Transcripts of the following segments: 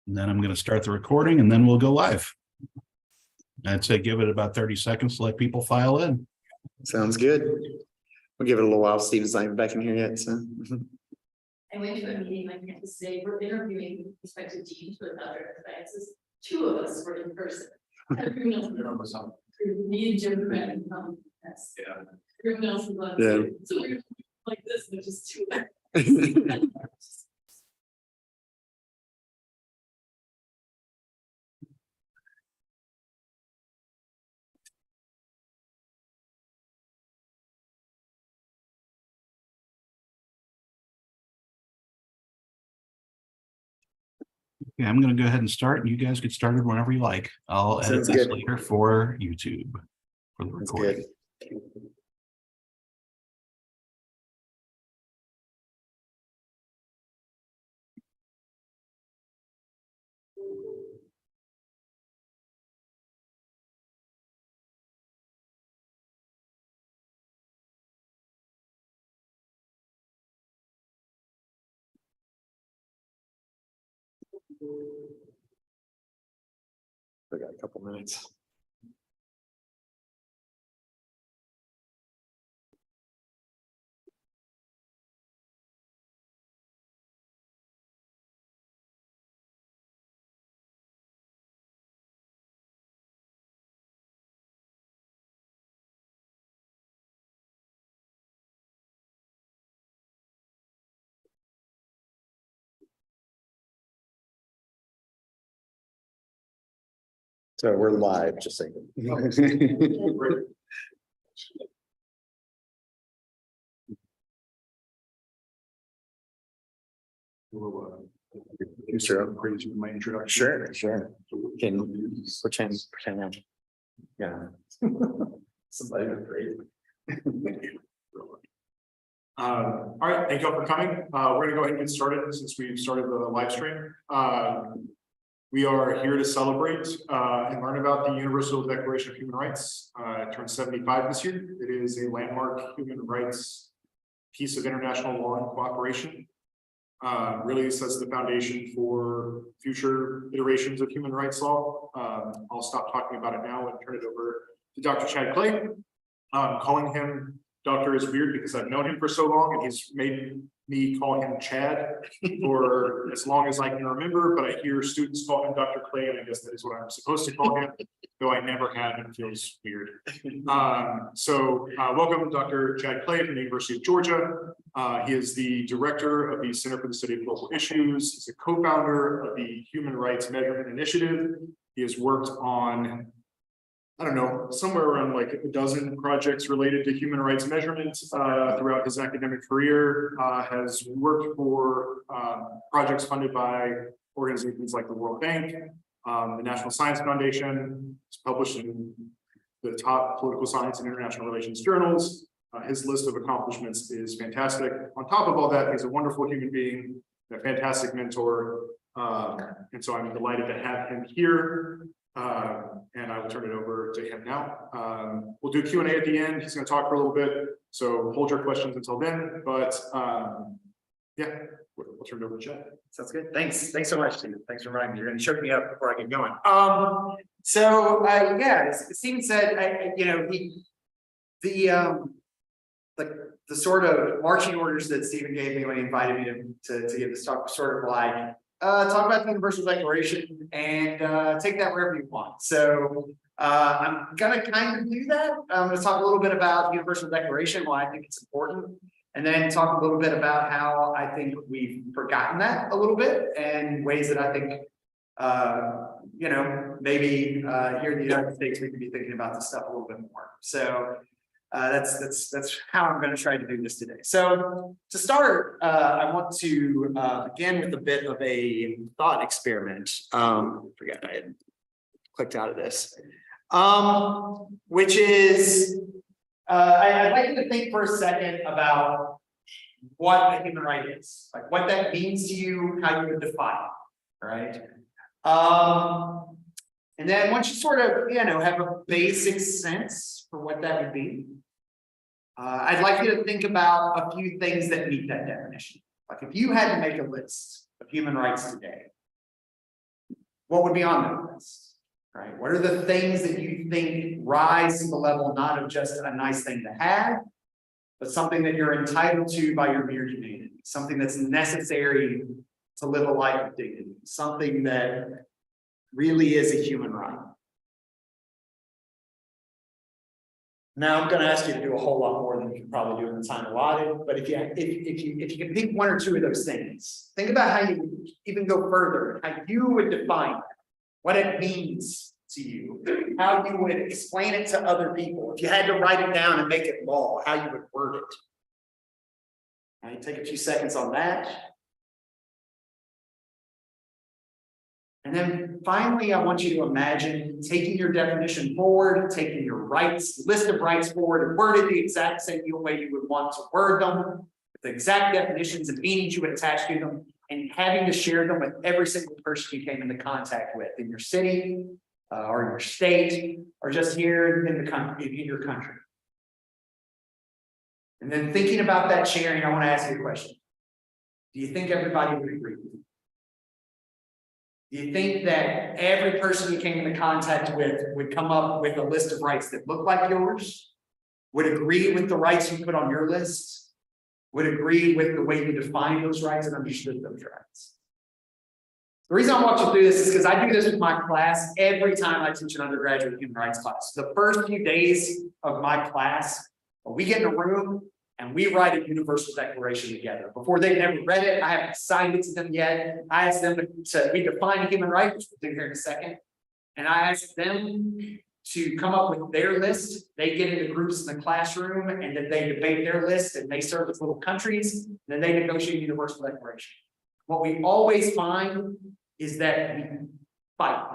And then I'm going to start the recording and then we'll go live. I'd say give it about 30 seconds to let people file in. Sounds good. We'll give it a little while. Steven's not even back in here yet, so. I went to a meeting on campus today. We're interviewing prospective teams for Dr. Sciences. Two of us were in person. Everyone else was me and Jim Grant. Yes. Yeah. Everyone else was on. Yeah. So we're like this, which is two. Okay, I'm going to go ahead and start, and you guys get started whenever you like. I'll edit Sounds this good. later for YouTube for the That's recording. good. We got a couple minutes. So we're live, just saying. Sure. My introduction. Sure. Can pretend. Yeah. Somebody great. All right, thank you all for coming. We're gonna go ahead and get started since we've started the live stream. We are here to celebrate and learn about the Universal Declaration of Human Rights. It turned 75 this year. It is a landmark human rights piece of international law and cooperation. Really sets the foundation for future iterations of human rights law. I'll stop talking about it now and turn it over to Dr. Chad Clay. Calling him Doctor is weird because I've known him for so long and he's made me call him Chad for as long as I can remember, but I hear students call him Dr. Clay, and I guess that is what I'm supposed to call him, though I never have, and it feels weird. Welcome Dr. Chad Clay from the University of Georgia. He is the director of the Center for the Study of Global Issues. He's a co-founder of the Human Rights Measurement Initiative. He has worked on, I don't know, somewhere around like a dozen projects related to human rights measurement throughout his academic career, has worked for projects funded by organizations like the World Bank, the National Science Foundation. He's published in the top political science and international relations journals. His list of accomplishments is fantastic. On top of all that, he's a wonderful human being, a fantastic mentor. And so I'm delighted to have him here. And I will turn it over to him now. We'll do Q&A at the end. He's going to talk for a little bit, so hold your questions until then. But yeah, we'll turn it over to Chad. Sounds good. Thanks so much, Steven. Thanks for reminding me. You're going to choke me up before I get going. Yeah, as Steven said, the sort of marching orders that Steven gave me when he invited me to give this talk, sort of like talk about the Universal Declaration and take that wherever you want. So I'm gonna kind of do that. I'm gonna talk a little bit about the Universal Declaration, why I think it's important, and then talk a little bit about how I think we've forgotten that a little bit and ways that I think maybe here in the United States we could be thinking about this stuff a little bit more. So that's how I'm going to try to do this today. So to start, I want to begin with a bit of a thought experiment. Forget I had clicked out of this, which is I'd like you to think for a second about what a human right is, like what that means to you, how you would define it, right? And then once you sort of, have a basic sense for what that would be, I'd like you to think about a few things that meet that definition. Like if you had to make a list of human rights today, what would be on that list? Right? What are the things that you think rise to the level not of just a nice thing to have, but something that you're entitled to by your mere humanity, something that's necessary to live a life of dignity, something that really is a human right? Now, I'm going to ask you to do a whole lot more than you can probably do in the time allotted, but if you can pick one or two of those things, think about how you would even go further, how you would define that, what it means to you, how you would explain it to other people. If you had to write it down and make it law, how you would word it. All right, take a few seconds on that. And then finally, I want you to imagine taking your definition forward, taking your rights, list of rights forward, and word it the exact same way you would want to word them, with the exact definitions and meanings you would attach to them, and having to share them with every single person you came into contact with in your city, or your state, or just here in the country, in your country. And then thinking about that sharing, I want to ask you a question. Do you think everybody would agree with you? Do you think that every person you came into contact with would come up with a list of rights that look like yours? Would agree with the rights you put on your list? Would agree with the way you define those rights and understood those rights? The reason I want you to do this is because I do this with my class every time I teach an undergraduate human rights class. The first few days of my class, we get in a room and we write a universal declaration together. Before they've never read it, I haven't assigned it to them yet. I asked them to we define a human right, which we'll do here in a second. And I asked them to come up with their list. They get into groups in the classroom and then they debate their list and they serve as little countries. And then they negotiate a universal declaration. What we always find is that we fight.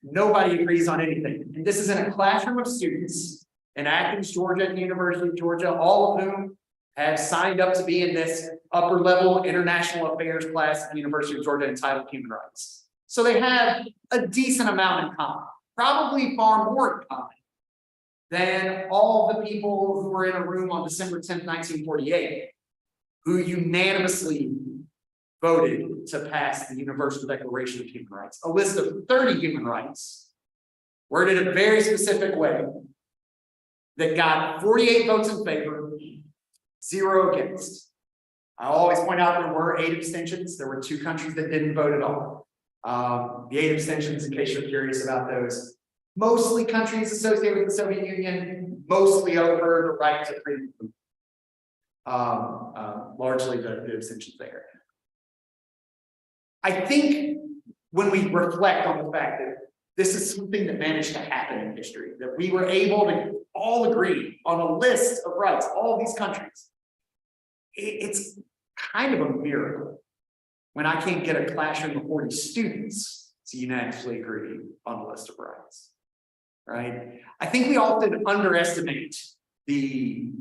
Nobody agrees on anything. And this is in a classroom of students in Athens, Georgia, and the University of Georgia, all of whom have signed up to be in this upper level international affairs class at the University of Georgia entitled Human Rights. So they have a decent amount in common, probably far more in common than all the people who were in a room on December 10th, 1948, who unanimously voted to pass the Universal Declaration of Human Rights, a list of 30 human rights, worded in a very specific way, that got 48 votes in favor, 0 against. I always point out there were 8 abstentions. There were 2 countries that didn't vote at all. The 8 abstentions, in case you're curious about those, mostly countries associated with the Soviet Union, mostly over the right to freedom. Largely the abstentions there. I think when we reflect on the fact that this is something that managed to happen in history, that we were able to all agree on a list of rights, all of these countries. It's kind of a miracle when I can't get a classroom of 40 students to unanimously agree on a list of rights, right? I think we often underestimate the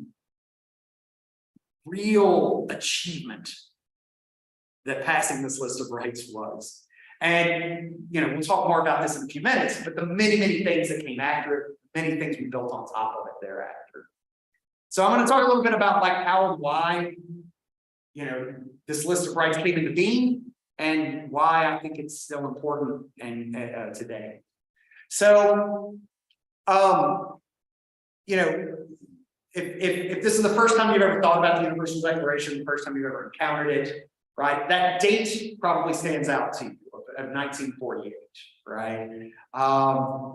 real achievement that passing this list of rights was. And, we'll talk more about this in a few minutes, but the many, many things that came after it, many things we built on top of it thereafter. So I'm going to talk a little bit about how and why, this list of rights came into being and why I think it's still important and today. So, if this is the first time you've ever thought about the Universal Declaration, the first time you've ever encountered it, right? That date probably stands out to you of 1948, right?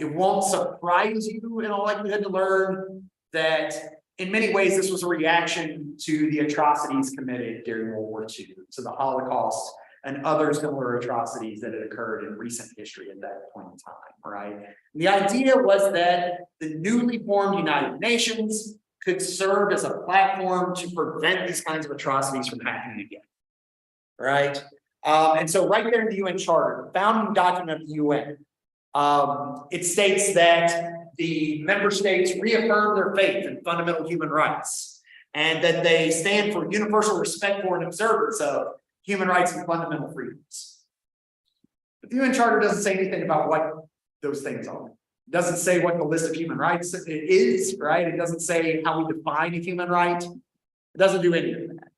It won't surprise you in all likelihood to learn that in many ways this was a reaction to the atrocities committed during World War II, to the Holocaust and other similar atrocities that had occurred in recent history at that point in time, right? And the idea was that the newly formed United Nations could serve as a platform to prevent these kinds of atrocities from happening again. Right. And so right there in the UN Charter, the founding document of the UN, it states that the member states reaffirm their faith in fundamental human rights and that they stand for universal respect for and observance of human rights and fundamental freedoms. But the UN Charter doesn't say anything about what those things are. It doesn't say what the list of human rights is, right? It doesn't say how we define a human right. It doesn't do any of that.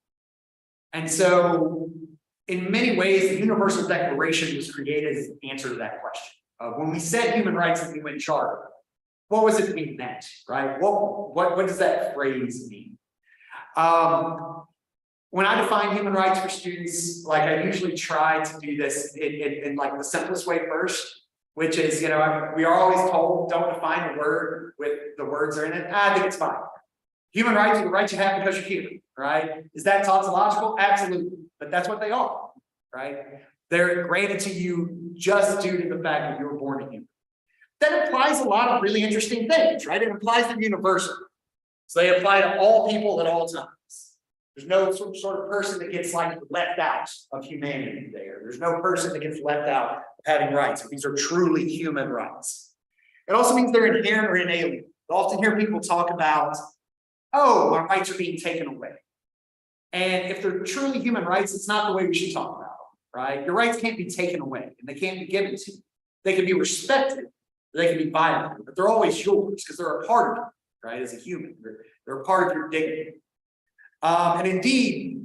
And so in many ways, the Universal Declaration was created as an answer to that question. When we said human rights in the UN Charter, what was it we meant, right? What does that phrase mean? When I define human rights for students, like I usually try to do this in like the simplest way first, which is, we are always told, don't define a word with the words that are in it. I think it's fine. Human rights are the rights you have because you're human, right? Is that tautological? Absolutely. But that's what they are, right? They're granted to you just due to the fact that you were born a human. That implies a lot of really interesting things, right? It implies they're universal. So they apply to all people at all times. There's no sort of person that gets like left out of humanity there. There's no person that gets left out of having rights. These are truly human rights. It also means they're inherent or inalienable. I often hear people talk about, oh, our rights are being taken away. And if they're truly human rights, it's not the way we should talk about them, right? Your rights can't be taken away and they can't be given to you. They can be respected, they can be violated, but they're always yours because they're a part of you, right? As a human, they're a part of your dignity. And indeed,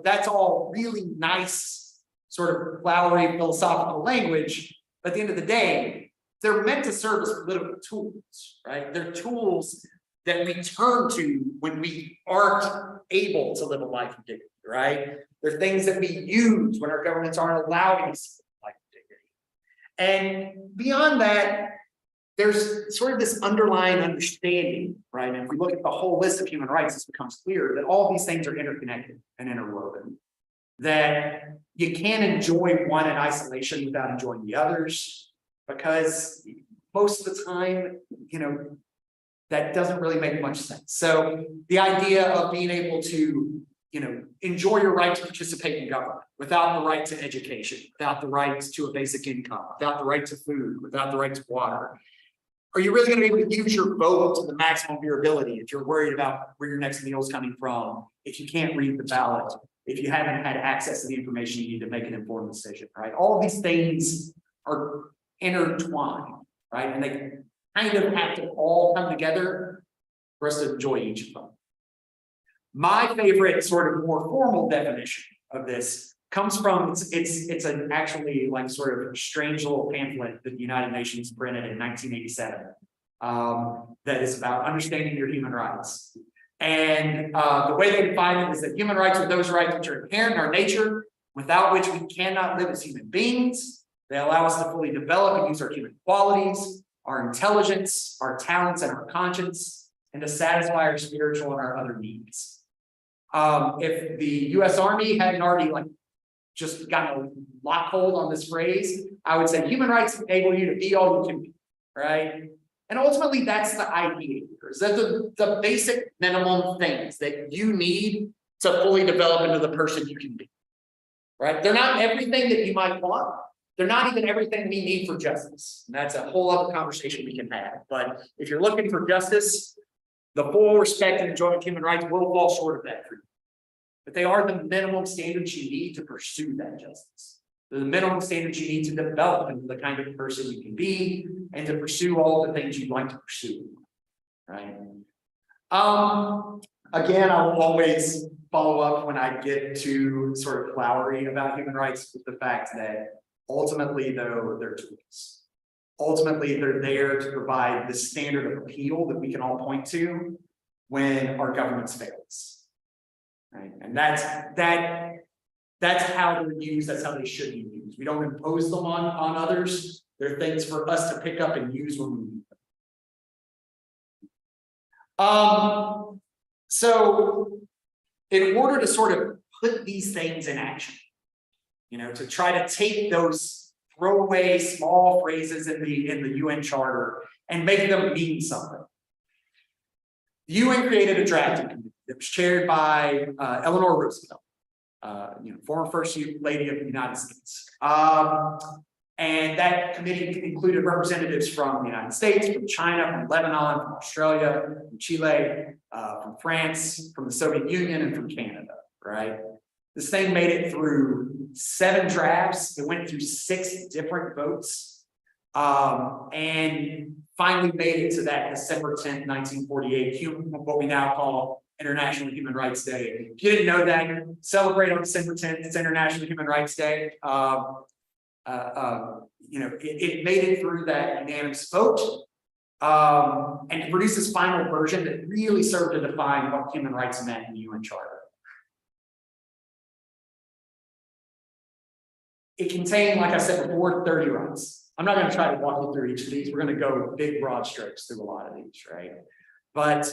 that's all really nice, sort of flowery philosophical language. But at the end of the day, they're meant to serve as political tools, right? They're tools that we turn to when we aren't able to live a life of dignity, right? They're things that we use when our governments aren't allowing us to live a life of dignity. And beyond that, there's sort of this underlying understanding, right? And if we look at the whole list of human rights, this becomes clear that all these things are interconnected and interwoven. That you can't enjoy one in isolation without enjoying the others, because most of the time, that doesn't really make much sense. So the idea of being able to, enjoy your right to participate in government without the right to education, without the right to a basic income, without the right to food, without the right to water. Are you really going to be able to use your vote to the maximum of your ability if you're worried about where your next meal is coming from, if you can't read the ballot, if you haven't had access to the information you need to make an informed decision, right? All of these things are intertwined, right? And they kind of have to all come together for us to enjoy each of them. My favorite sort of more formal definition of this comes from, it's an actually like sort of strange little pamphlet that the United Nations printed in 1987 that is about understanding your human rights. And the way they define it is that human rights are those rights which are inherent in our nature, without which we cannot live as human beings. They allow us to fully develop and use our human qualities, our intelligence, our talents, and our conscience, and to satisfy our spiritual and our other needs. If the US Army hadn't already just gotten a lock hold on this phrase, I would say human rights enable you to be all you can be, right? And ultimately, that's the idea here, is that the basic minimum things that you need to fully develop into the person you can be, right? They're not everything that you might want. They're not even everything we need for justice. And that's a whole other conversation we can have. But if you're looking for justice, the full respect and enjoyment of human rights will fall short of that for you. But they are the minimum standards you need to pursue that justice. They're the minimum standards you need to develop into the kind of person you can be and to pursue all the things you'd like to pursue. Right? Again, I will always follow up when I get to sort of flowery about human rights with the fact that ultimately, though, they're tools. Ultimately, they're there to provide the standard of appeal that we can all point to when our governments fail us. Right? And that's how they're used, that's how they should be used. We don't impose them on others. They're things for us to pick up and use when we need them. So in order to sort of put these things in action, to try to take those throwaway small phrases in the UN Charter and make them mean something. The UN created a drafting committee that was chaired by Eleanor Roosevelt, former First Lady of the United States. And that committee included representatives from the United States, from China, from Lebanon, from Australia, from Chile, from France, from the Soviet Union, and from Canada, right? This thing made it through 7 drafts. It went through 6 different votes, and finally made it to that December 10th, 1948, what we now call International Human Rights Day. If you didn't know that, celebrate on December 10th. It's International Human Rights Day. It made it through that unanimous vote. And to produce this final version that really served to define what human rights meant in the UN Charter. It contained, like I said before, 30 rights. I'm not going to try to walk you through each of these. We're going to go big, broad strokes through a lot of these, right? But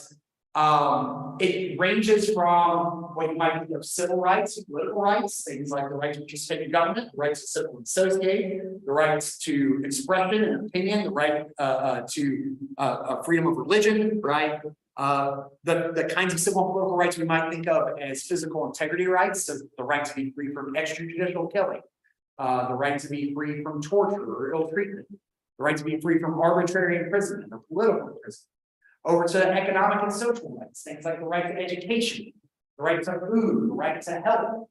it ranges from what you might think of civil rights, political rights, things like the right to participate in government, the right to civil and associate, the rights to expression and opinion, the right to freedom of religion, right? The kinds of civil and political rights we might think of as physical integrity rights, so the right to be free from extrajudicial killing, the right to be free from torture or ill treatment, the right to be free from arbitrary imprisonment or political imprisonment. Over to economic and social rights, things like the right to education, the right to food, the right to health,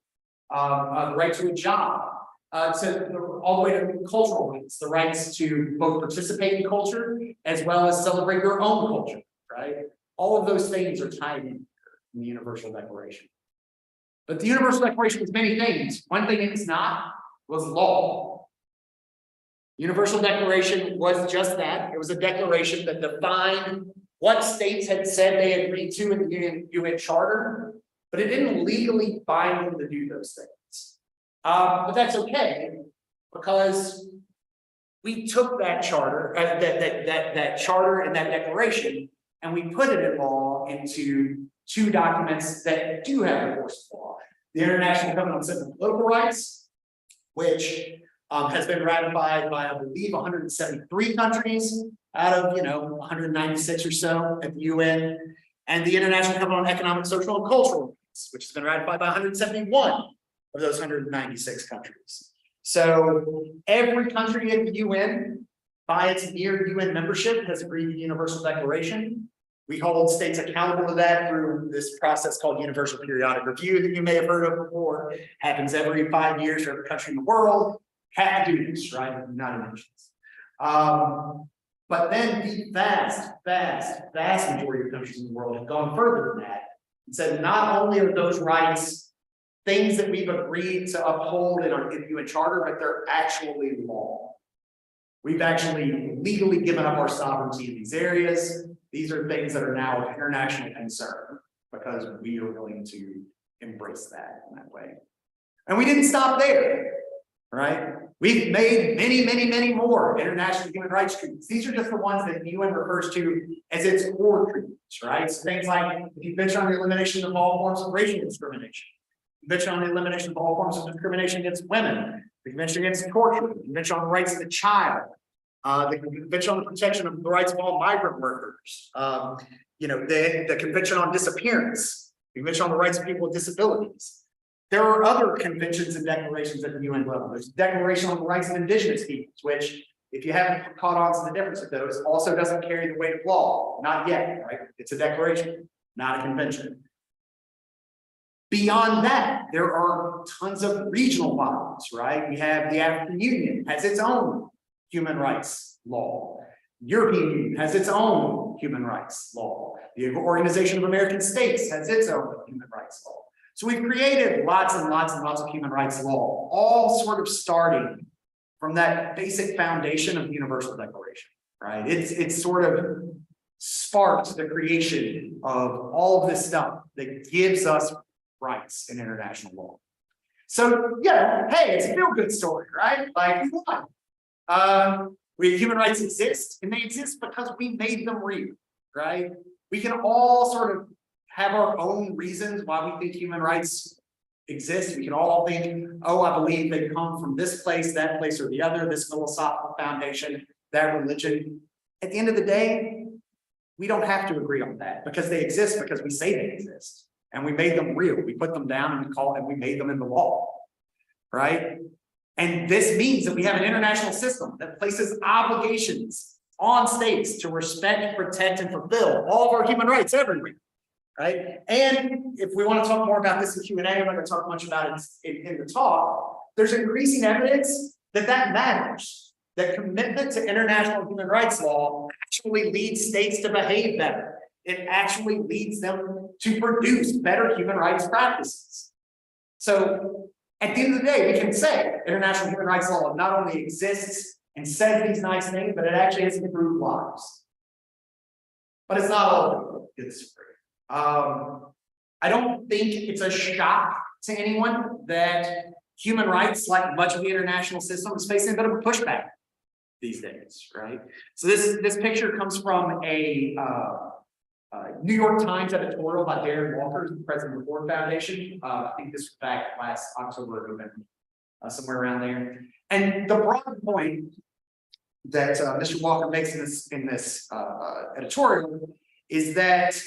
the right to a job, all the way to cultural rights, the rights to both participate in culture as well as celebrate your own culture, right? All of those things are tied in the Universal Declaration. But the Universal Declaration was many things. One thing it's not was law. Universal Declaration was just that. It was a declaration that defined what states had said they agreed to in the UN Charter, but it didn't legally bind them to do those things. But that's okay, because we took that charter, that charter and that declaration, and we put it in law into two documents that do have the force of law: the International Covenant on Civil and Political Rights, which has been ratified by, I believe, 173 countries out of 196 or so at the UN, and the International Covenant on Economic, Social, and Cultural Rights, which has been ratified by 171 of those 196 countries. So every country at the UN, by its mere UN membership, has agreed to the Universal Declaration. We hold states accountable to that through this process called Universal Periodic Review that you may have heard of before. Happens every 5 years for every country in the world. Have to do this, right? United Nations. But then the vast majority of countries in the world have gone further than that and said not only are those rights things that we've agreed to uphold in our UN Charter, but they're actually law. We've actually legally given up our sovereignty in these areas. These are things that are now of international concern because we are willing to embrace that in that way. And we didn't stop there, right? We've made many more international human rights treaties. These are just the ones that the UN refers to as its core treaties, right? So things like the Convention on the Elimination of All Forms of Racial Discrimination, the Convention on the Elimination of All Forms of Discrimination against Women, the Convention Against Torture, the Convention on the Rights of the Child, the Convention on the Protection of the Rights of All Migrant Workers, the Convention on Disappearance, the Convention on the Rights of People with Disabilities. There are other conventions and declarations at the UN level. There's a Declaration on the Rights of Indigenous Peoples, which, if you haven't caught on to the difference of those, also doesn't carry the weight of law. Not yet, right? It's a declaration, not a convention. Beyond that, there are tons of regional bodies, right? We have the African Union has its own human rights law. European Union has its own human rights law. The Organization of American States has its own human rights law. So we've created lots and lots of human rights law, all sort of starting from that basic foundation of the Universal Declaration, right? It's sort of sparked the creation of all of this stuff that gives us rights in international law. So yeah, hey, it's a feel-good story, right? Like, we won. Human rights exist, and they exist because we made them real, right? We can all sort of have our own reasons why we think human rights exist. We can all think, oh, I believe they come from this place, that place, or the other, this philosophical foundation, that religion. At the end of the day, we don't have to agree on that because they exist because we say they exist. And we made them real. We put them down and we made them in the law, right? And this means that we have an international system that places obligations on states to respect, protect, and fulfill all of our human rights everywhere. Right. And if we want to talk more about this in Q&A, I'm not going to talk much about it in the talk. There's increasing evidence that matters, that commitment to international human rights law actually leads states to behave better. it actually leads them to produce better human rights practices. So at the end of the day, we can say international human rights law not only exists and says these nice things, but it actually has improved lives. But it's not all it's free. I don't think it's a shock to anyone that human rights, like much of the international system, is facing a bit of a pushback these days, right? So this picture comes from a New York Times editorial by Darren Walker, the president of the Ford Foundation. I think this was back last October or November, somewhere around there. And the broad point that Mr. Walker makes in this editorial is that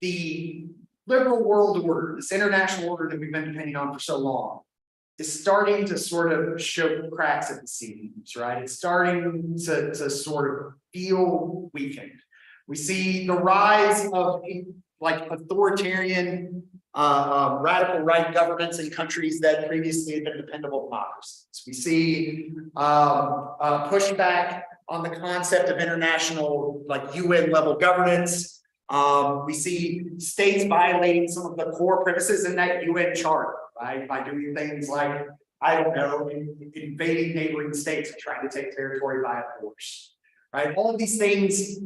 the liberal world order, this international order that we've been depending on for so long, is starting to sort of show cracks at the seams, right? It's starting to sort of feel weakened. We see the rise of like authoritarian, radical right governments in countries that previously had been dependable democracies. We see pushback on the concept of international, like UN level governance. We see states violating some of the core premises in that UN charter, right? By doing things like, I don't know, invading neighboring states and trying to take territory by force, right? All of these things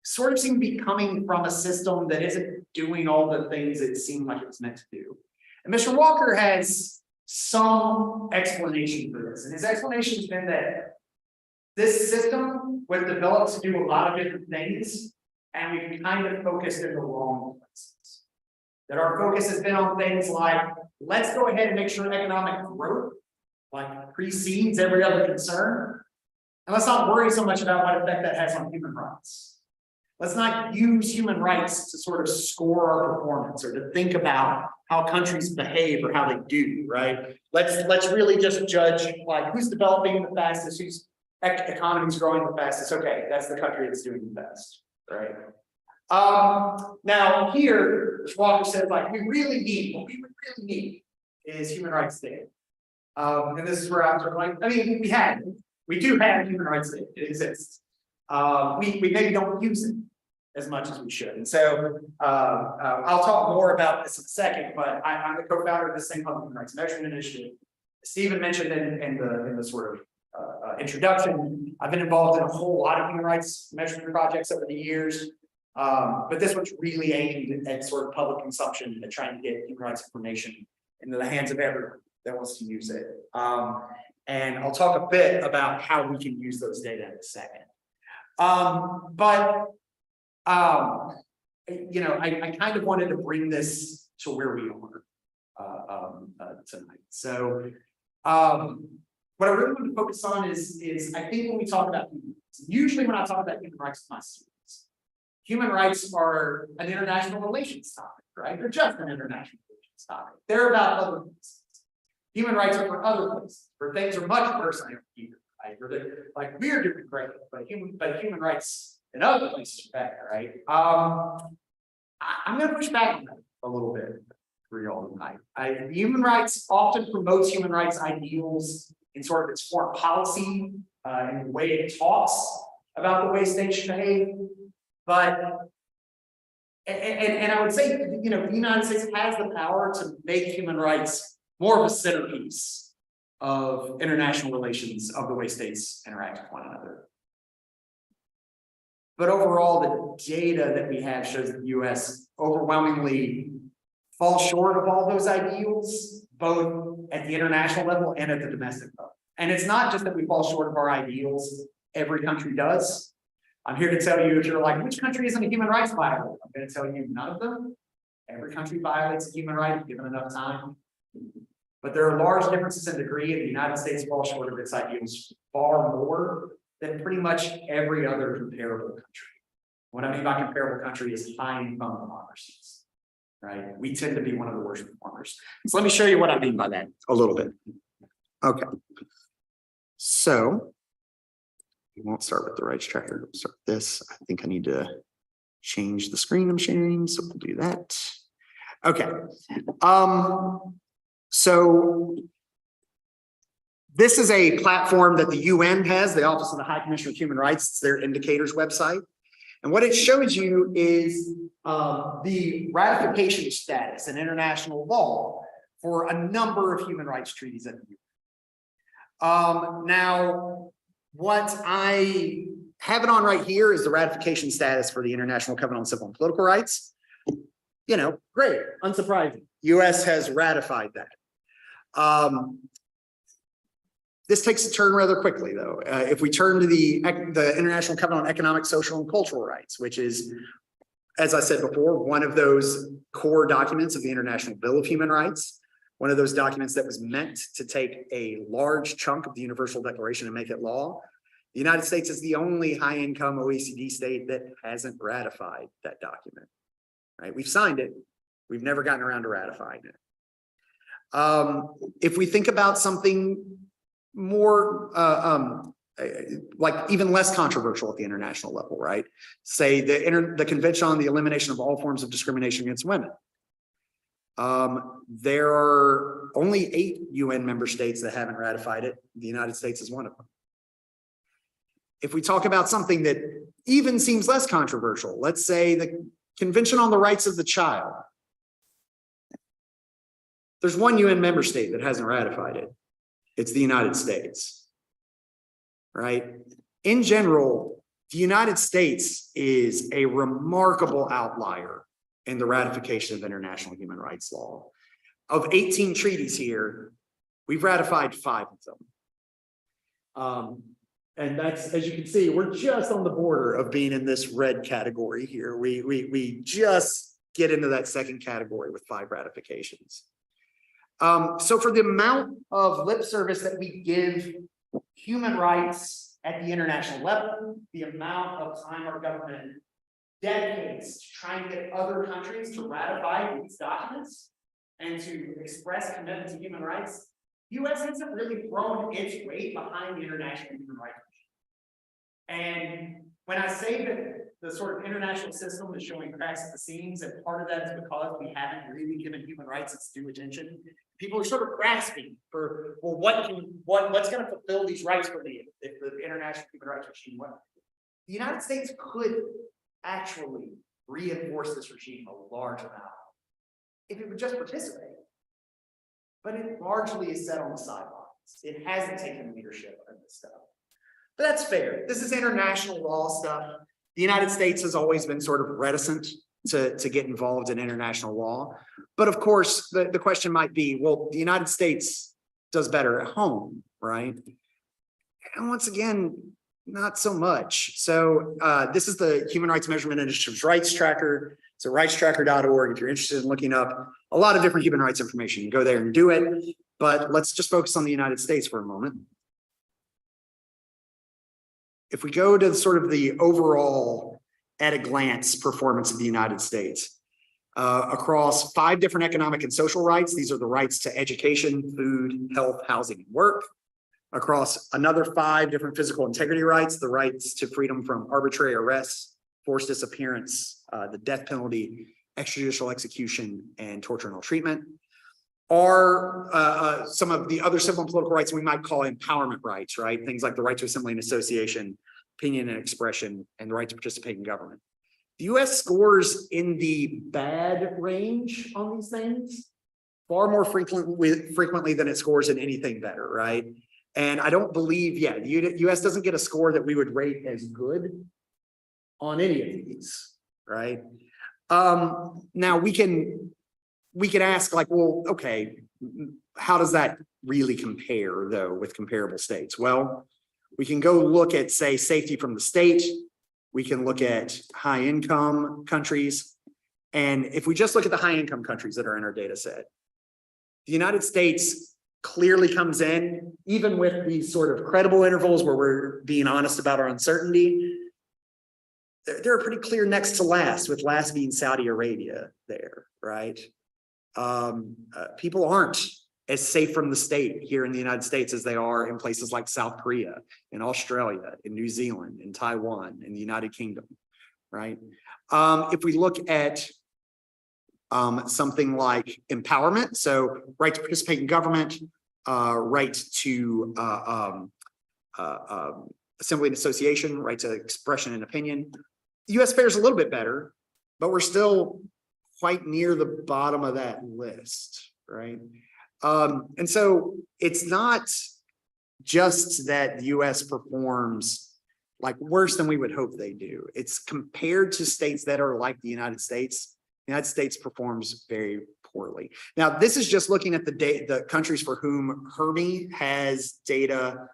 sort of seem to be coming from a system that isn't doing all the things it seemed like it was meant to do. And Mr. Walker has some explanation for this. And his explanation has been that this system was developed to do a lot of different things, and we've kind of focused in the wrong places. That our focus has been on things like, let's go ahead and make sure economic growth like precedes every other concern. And let's not worry so much about what effect that has on human rights. Let's not use human rights to sort of score our performance or to think about how countries behave or how they do, right? Let's really just judge like who's developing the fastest, whose economy is growing the fastest. Okay, that's the country that's doing the best, right? Now here, Walker says like what we really need is human rights data. And this is where I'm sort of like, I mean, we do have human rights data, it exists. We maybe don't use it as much as we should. And so I'll talk more about this in a second, but I'm the co-founder of this thing called the Human Rights Measurement Initiative. Stephen mentioned in the sort of introduction, I've been involved in a whole lot of human rights measurement projects over the years. But this one's really aimed at sort of public consumption and trying to get human rights information into the hands of everyone that wants to use it. And I'll talk a bit about how we can use those data in a second. You know, I kind of wanted to bring this to where we are tonight. So what I really want to focus on is I think when we talk about human rights, usually when I talk about human rights with my students, human rights are an international relations topic, right? They're just an international relations topic. They're about other places. Human rights are for other places, where things are much worse than here, right? Where they're like we're doing great, but human rights in other places are better, right? I'm going to push back on that a little bit for y'all tonight. Human rights often promotes human rights ideals in sort of its foreign policy, in the way it talks about the way states should behave. But and I would say, you know, the United States has the power to make human rights more of a centerpiece of international relations of the way states interact with one another. But overall, the data that we have shows that the US overwhelmingly falls short of all those ideals, both at the international level and at the domestic level. And it's not just that we fall short of our ideals, every country does. I'm here to tell you, if you're like, which country isn't a human rights violator? I'm going to tell you none of them. Every country violates a human right if given enough time. But there are large differences in degree, and the United States falls short of its ideals far more than pretty much every other comparable country. What I mean by comparable country is high income democracies, right? We tend to be one of the worst performers. So let me show you what I mean by that a little bit. Okay. So we won't start with the rights tracker. We'll start with this. I think I need to change the screen I'm sharing, so we'll do that. Okay. So this is a platform that the UN has, the Office of the High Commissioner of Human Rights. It's their indicators website. And what it shows you is the ratification status in international law for a number of human rights treaties at the UN. Now, what I have it on right here is the ratification status for the International Covenant on Civil and Political Rights. You know, great, unsurprising. US has ratified that. This takes a turn rather quickly, though. If we turn to the International Covenant on Economic, Social, and Cultural Rights, which is, as I said before, one of those core documents of the International Bill of Human Rights, one of those documents that was meant to take a large chunk of the Universal Declaration and make it law. The United States is the only high-income OECD state that hasn't ratified that document. Right? We've signed it. We've never gotten around to ratifying it. If we think about something more like even less controversial at the international level, right? Say the Convention on the Elimination of All Forms of Discrimination Against Women. There are only 8 UN member states that haven't ratified it. The United States is one of them. If we talk about something that even seems less controversial, let's say the Convention on the Rights of the Child. There's one UN member state that hasn't ratified it. It's the United States, right? In general, the United States is a remarkable outlier in the ratification of international human rights law. Of 18 treaties here, we've ratified 5 of them. And that's, as you can see, we're just on the border of being in this red category here. We just get into that second category with 5 ratifications. So for the amount of lip service that we give human rights at the international level, the amount of time our government dedicates to trying to get other countries to ratify these documents and to express commitment to human rights, the US hasn't really thrown its weight behind the international human rights. And when I say that the sort of international system is showing cracks at the seams, and part of that is because we haven't really given human rights its due attention, people are sort of grasping for, well, what's going to fulfill these rights for me if the international human rights regime went. The United States could actually reinforce this regime a large amount if it would just participate. But it largely is set on the sidelines. It hasn't taken leadership in this stuff. But that's fair. This is international law stuff. The United States has always been sort of reticent to get involved in international law. But of course, the question might be, well, the United States does better at home, right? And once again, not so much. So this is the Human Rights Measurement Initiative's Rights Tracker. It's at rightstracker.org. If you're interested in looking up a lot of different human rights information, you can go there and do it. But let's just focus on the United States for a moment. If we go to sort of the overall, at a glance, performance of the United States, across 5 different economic and social rights, these are the rights to education, food, health, housing, and work. Across another 5 different physical integrity rights, the rights to freedom from arbitrary arrests, forced disappearance, the death penalty, extrajudicial execution, and torture and ill treatment, are some of the other civil and political rights we might call empowerment rights, right? Things like the right to assembly and association, opinion and expression, and the right to participate in government. The US scores in the bad range on these things far more frequently than it scores in anything better, right? And I don't believe, the US doesn't get a score that we would rate as good on any of these, right? Now we can ask, like, well, okay, how does that really compare though with comparable states? Well, we can go look at, say, safety from the state. We can look at high income countries. And if we just look at the high income countries that are in our data set, the United States clearly comes in, even with these sort of credible intervals where we're being honest about our uncertainty. They're a pretty clear next to last, with last being Saudi Arabia there, right? People aren't as safe from the state here in the United States as they are in places like South Korea, in Australia, in New Zealand, in Taiwan, in the United Kingdom, right? If we look at something like empowerment, so right to participate in government, right to assembly and association, right to expression and opinion, US fares a little bit better, but we're still quite near the bottom of that list, right? And so it's not just that the US performs like worse than we would hope they do. It's compared to states that are like the United States. The United States performs very poorly. Now, this is just looking at the countries for whom Hermes has data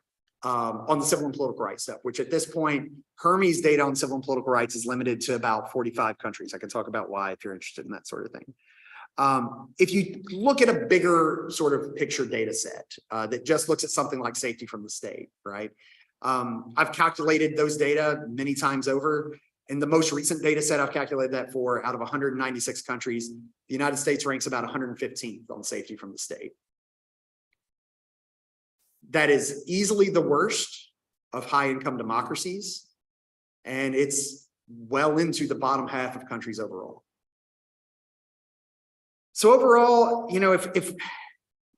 on the civil and political rights stuff, which at this point, Hermes data on civil and political rights is limited to about 45 countries. I can talk about why if you're interested in that sort of thing. If you look at a bigger sort of picture data set that just looks at something like safety from the state, right? I've calculated those data many times over. In the most recent data set I've calculated that for, out of 196 countries, the United States ranks about 115th on safety from the state. That is easily the worst of high income democracies. And it's well into the bottom half of countries overall. So overall, you know,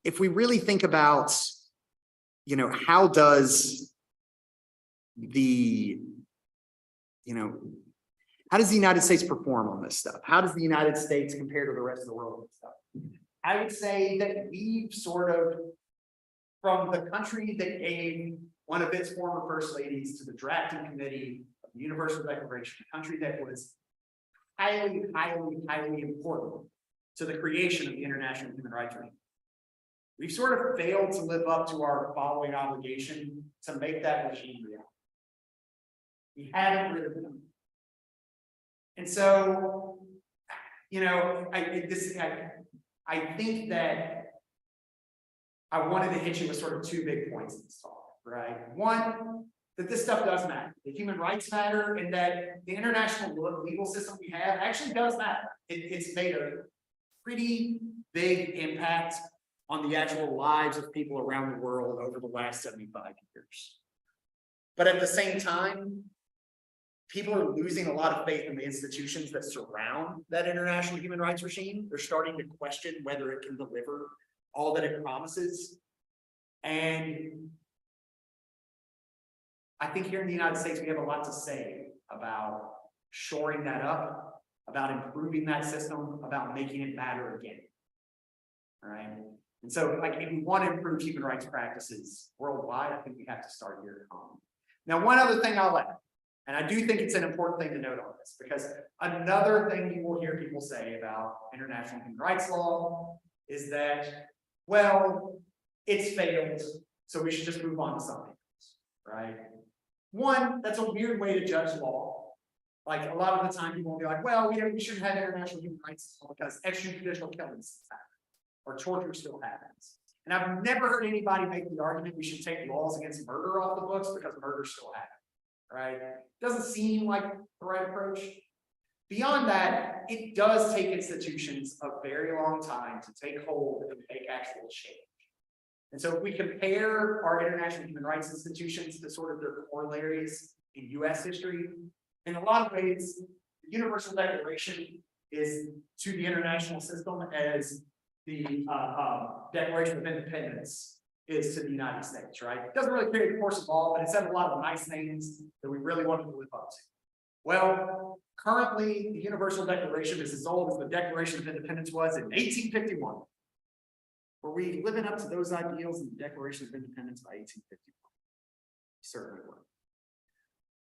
if we really think about, you know, how does the United States perform on this stuff? How does the United States compare to the rest of the world on this stuff? I would say that we've sort of, from the country that gave one of its former first ladies to the drafting committee of the Universal Declaration, a country that was highly, highly, highly important to the creation of the International Human Rights Treaty. We've sort of failed to live up to our following obligation to make that regime reality. We haven't really done it. And so, you know, I think that I wanted to hit you with sort of two big points in this talk, right? One, that this stuff does matter. The human rights matter, and that the international legal system we have actually does matter. It's made a pretty big impact on the actual lives of people around the world over the last 75 years. But at the same time, people are losing a lot of faith in the institutions that surround that international human rights regime. They're starting to question whether it can deliver all that it promises. And I think here in the United States, we have a lot to say about shoring that up, about improving that system, about making it matter again. All right. And so, like, if we want to improve human rights practices worldwide, I think we have to start here at home. Now, one other thing I'll add, and I do think it's an important thing to note on this, because another thing you will hear people say about international human rights law is that, well, it's failed, so we should just move on to something else, right? One, that's a weird way to judge law. Like, a lot of the time people will be like, well, we shouldn't have international human rights law because extrajudicial killings happen, or torture still happens. And I've never heard anybody make the argument we should take laws against murder off the books because murder still happens. Right? Doesn't seem like the right approach. Beyond that, it does take institutions a very long time to take hold and make actual change. And so if we compare our international human rights institutions to sort of their corollaries in US history, in a lot of ways, the Universal Declaration is to the international system as the Declaration of Independence is to the United States, right? It doesn't really create a course of law, but it said a lot of nice things that we really wanted to live up to. Well, currently, the Universal Declaration is as old as the Declaration of Independence was in 1851. Were we living up to those ideals in the Declaration of Independence by 1851? Certainly were.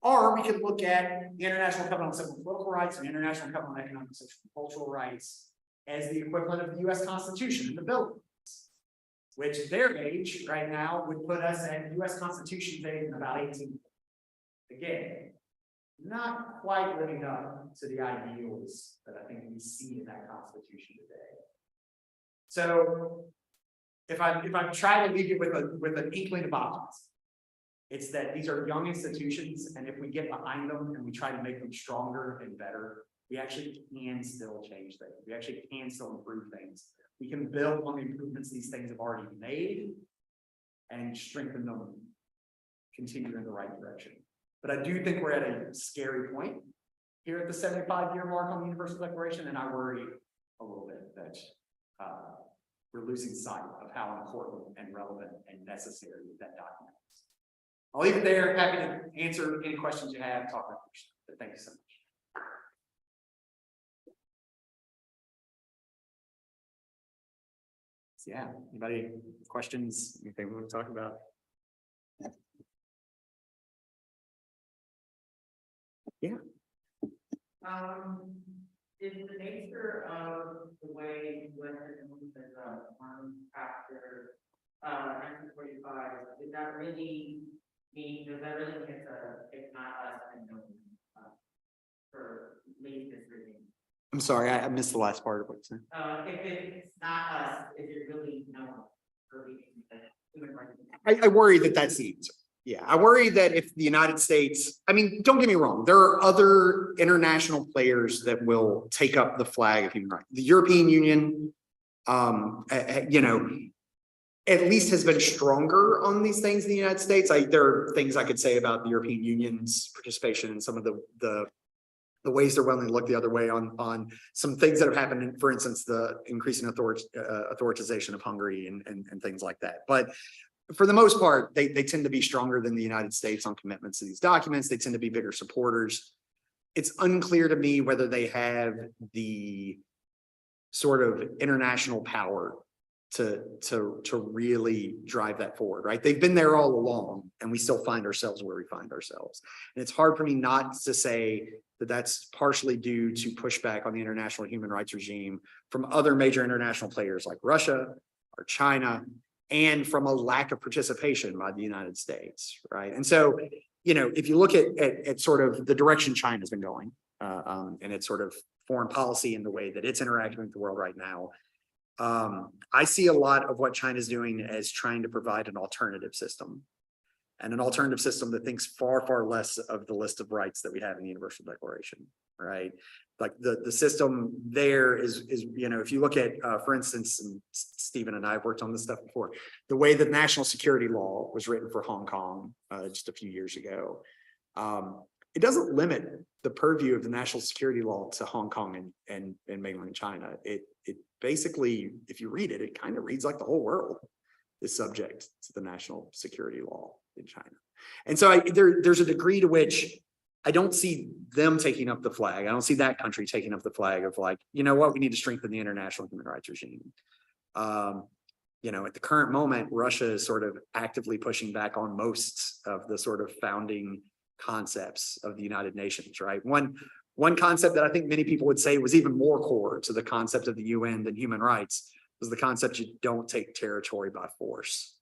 Or we could look at the International Covenant on Civil and Political Rights and the International Covenant on Economic, Social, and Cultural Rights as the equivalent of the US Constitution in the Bill of Rights, which their age right now would put us at US Constitution Day in about 18. Again, not quite living up to the ideals that I think we see in that Constitution today. So if I try to leave you with an inkling of optimism, it's that these are young institutions, and if we get behind them and we try to make them stronger and better, we actually can still change things. We actually can still improve things. We can build on the improvements these things have already made and strengthen them, continue in the right direction. But I do think we're at a scary point here at the 75-year mark on the Universal Declaration, and I worry a little bit that we're losing sight of how important and relevant and necessary that document is. I'll leave it there. Happy to answer any questions you have, talk about it, but thank you so much. Yeah, anybody questions, anything we want to talk about? Is the nature of the way Western movement after 1945, did that really mean, does that really mean it's not us and no for leave this regime? I'm sorry, I missed the last part of what you said. If it's not us, is it really no for leaving the human rights? I worry that that's the answer. Yeah, I worry that if the United States, I mean, don't get me wrong, there are other international players that will take up the flag of human rights. The European Union, you know, at least has been stronger on these things in the United States. There are things I could say about the European Union's participation in some of the ways they're willing to look the other way on some things that have happened, for instance, the increasing authoritization of Hungary and things like that. But for the most part, they tend to be stronger than the United States on commitments to these documents. They tend to be bigger supporters. It's unclear to me whether they have the sort of international power to really drive that forward, right? They've been there all along, and we still find ourselves where we find ourselves. And it's hard for me not to say that that's partially due to pushback on the international human rights regime from other major international players like Russia or China, and from a lack of participation by the United States, right? And so, you know, if you look at sort of the direction China's been going, and its sort of foreign policy and the way that it's interacting with the world right now, I see a lot of what China's doing as trying to provide an alternative system, and an alternative system that thinks far, far less of the list of rights that we have in the Universal Declaration, right? Like the system there is, you know, if you look at, for instance, and Stephen and I have worked on this stuff before, the way that national security law was written for Hong Kong just a few years ago, it doesn't limit the purview of the national security law to Hong Kong and mainland China. It basically, if you read it, it kind of reads like the whole world is subject to the national security law in China. And so there's a degree to which I don't see them taking up the flag. I don't see that country taking up the flag of like, you know what, we need to strengthen the international human rights regime. You know, at the current moment, Russia is sort of actively pushing back on most of the sort of founding concepts of the United Nations, right? One concept that I think many people would say was even more core to the concept of the UN than human rights was the concept you don't take territory by force.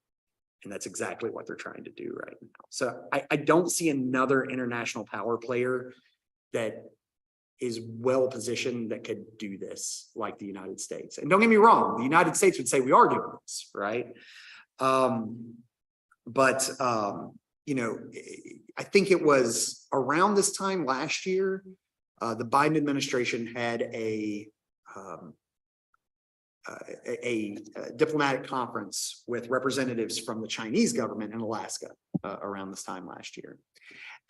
And that's exactly what they're trying to do right now. So I don't see another international power player that is well positioned that could do this like the United States. And don't get me wrong, the United States would say we are doing this, right? You know, I think it was around this time last year, the Biden administration had a diplomatic conference with representatives from the Chinese government in Alaska around this time last year.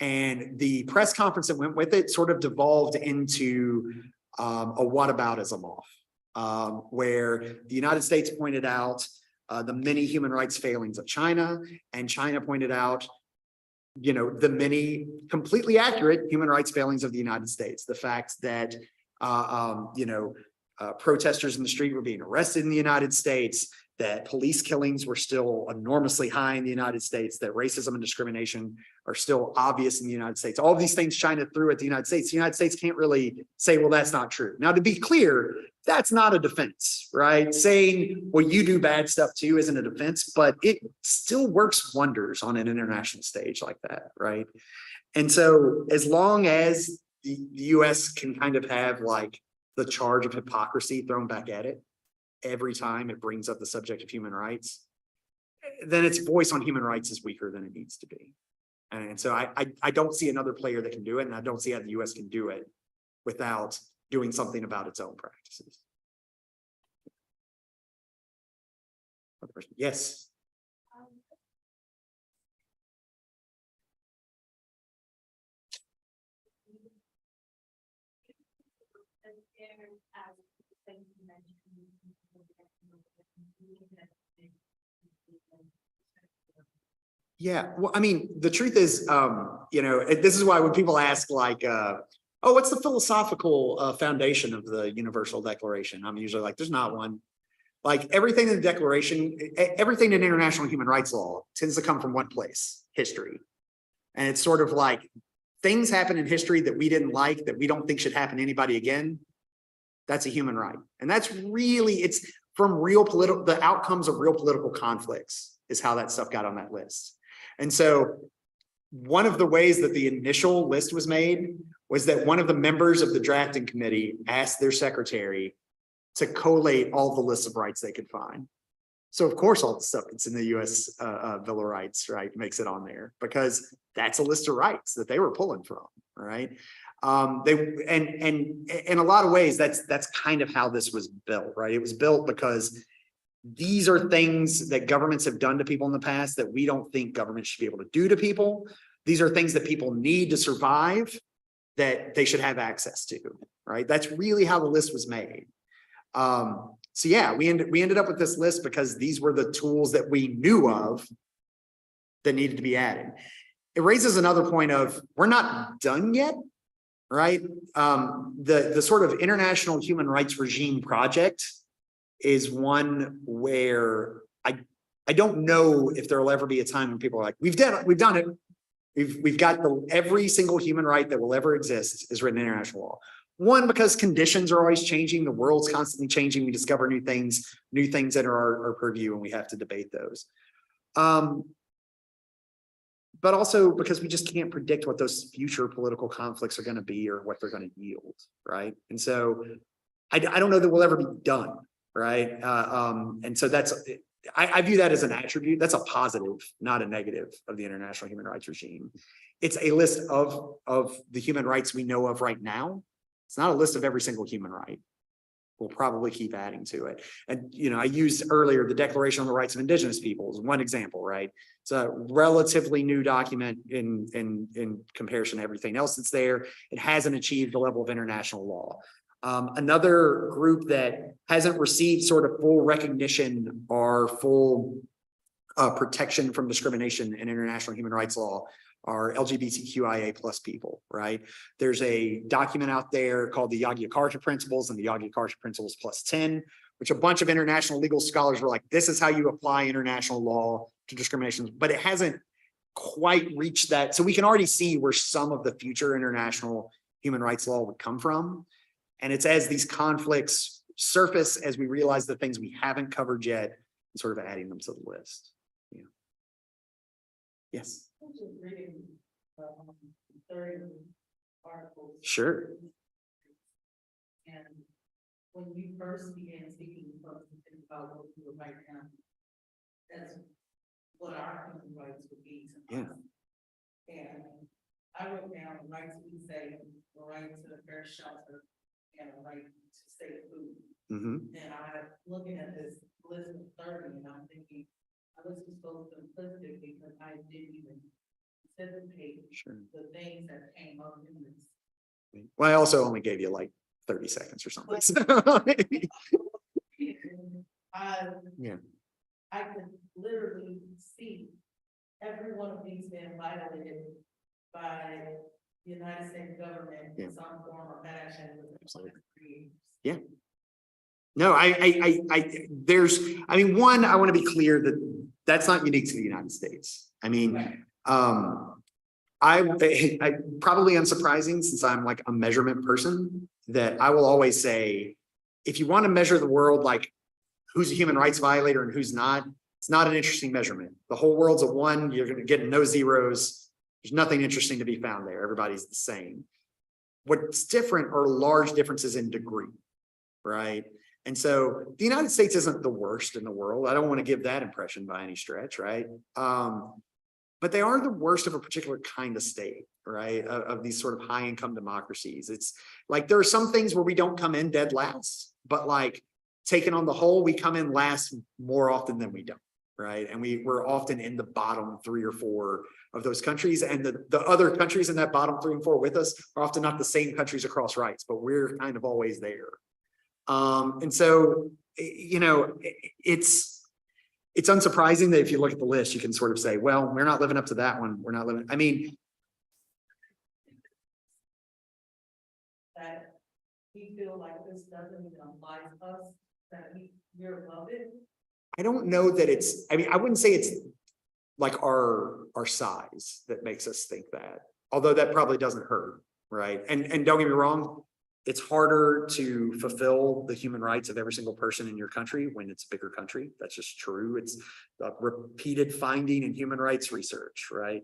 And the press conference that went with it sort of devolved into a whataboutism off, where the United States pointed out the many human rights failings of China, and China pointed out, you know, the many completely accurate human rights failings of the United States. The fact that, you know, protesters in the street were being arrested in the United States, that police killings were still enormously high in the United States, that racism and discrimination are still obvious in the United States. All of these things China threw at the United States can't really say, well, that's not true. Now, to be clear, that's not a defense, right? Saying, well, you do bad stuff too isn't a defense, but it still works wonders on an international stage like that, right? And so as long as the US can kind of have like the charge of hypocrisy thrown back at it every time it brings up the subject of human rights, then its voice on human rights is weaker than it needs to be. And so I don't see another player that can do it, and I don't see how the US can do it without doing something about its own practices. Yes. Yeah, well, I mean, the truth is, you know, this is why when people ask like, oh, what's the philosophical foundation of the Universal Declaration? I'm usually like, there's not one. Like everything in the Declaration, everything in international human rights law tends to come from one place, history. And it's sort of like things happen in history that we didn't like, that we don't think should happen to anybody again. That's a human right. And that's really, it's from real political, the outcomes of real political conflicts is how that stuff got on that list. And so one of the ways that the initial list was made was that one of the members of the drafting committee asked their secretary to collate all the lists of rights they could find. So of course, all the stuff that's in the US Bill of Rights, right, makes it on there because that's a list of rights that they were pulling from, right? And in a lot of ways, that's kind of how this was built, right? It was built because these are things that governments have done to people in the past that we don't think governments should be able to do to people. These are things that people need to survive that they should have access to, right? That's really how the list was made. So yeah, we ended up with this list because these were the tools that we knew of that needed to be added. It raises another point of we're not done yet, right? The sort of international human rights regime project is one where I don't know if there will ever be a time when people are like, we've done it. We've got every single human right that will ever exist is written in international law. One, because conditions are always changing. The world's constantly changing. We discover new things that are our purview, and we have to debate those. But also because we just can't predict what those future political conflicts are going to be or what they're going to yield, right? And so I don't know that we'll ever be done, right? And so I view that as an attribute. That's a positive, not a negative of the international human rights regime. It's a list of the human rights we know of right now. It's not a list of every single human right. We'll probably keep adding to it. And, I used earlier the Declaration on the Rights of Indigenous Peoples, one example, right? It's a relatively new document in comparison to everything else that's there. It hasn't achieved the level of international law. Another group that hasn't received sort of full recognition or full protection from discrimination in international human rights law are LGBTQIA plus people, right? There's a document out there called the Yogyakarta Principles and the Yogyakarta Principles plus 10, which a bunch of international legal scholars were like, this is how you apply international law to discrimination, but it hasn't quite reached that. So we can already see where some of the future international human rights law would come from. And it's as these conflicts surface, as we realize the things we haven't covered yet, and sort of adding them to the list. Yeah. Yes. I'm just reading, 30 articles. Sure. And when you first began speaking about what you were right now, that's what our human rights would be to us. And I wrote down the rights we say, the right to a fair shelter, and a right to safe food. Mm-hmm. And I'm looking at this list of 30, and I'm thinking, this is so simplistic because I didn't even anticipate the things that came up in this. Well, I also only gave you like 30 seconds or something. I could literally see every one of these being violated by the United States government in some form or fashion. Yeah. No, one, I want to be clear that that's not unique to the United States. I mean, I probably unsurprising since I'm like a measurement person that I will always say, if you want to measure the world, like who's a human rights violator and who's not, it's not an interesting measurement. The whole world's a one, you're going to get no zeros. There's nothing interesting to be found there. Everybody's the same. What's different are large differences in degree, right? And so the United States isn't the worst in the world. I don't want to give that impression by any stretch, right? But they are the worst of a particular kind of state, right? Of these sort of high income democracies. It's like there are some things where we don't come in dead last, but like taken on the whole, we come in last more often than we don't, right? And we're often in the bottom 3 or 4 of those countries. And the other countries in that bottom 3 and 4 with us are often not the same countries across rights, but we're kind of always there. And so, it's unsurprising that if you look at the list, you can sort of say, well, we're not living up to that one. We're not living. I mean, that we feel like this doesn't even apply to us that you're above it? I don't know that it's, I mean, I wouldn't say it's like our size that makes us think that, although that probably doesn't hurt, right? And don't get me wrong, it's harder to fulfill the human rights of every single person in your country when it's a bigger country. That's just true. It's a repeated finding in human rights research, right?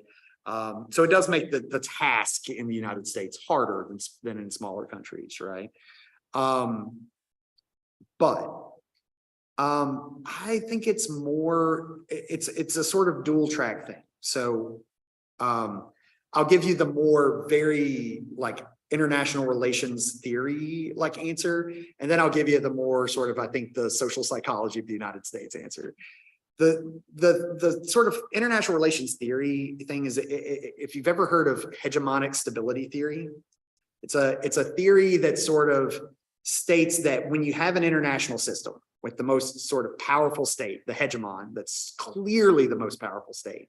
So it does make the task in the United States harder than in smaller countries, right? But I think it's more, it's a sort of dual track thing. So I'll give you the more very like international relations theory like answer, and then I'll give you the more sort of, I think, the social psychology of the United States answer. The sort of international relations theory thing is, if you've ever heard of hegemonic stability theory, it's a theory that sort of states that when you have an international system with the most sort of powerful state, the hegemon, that's clearly the most powerful state,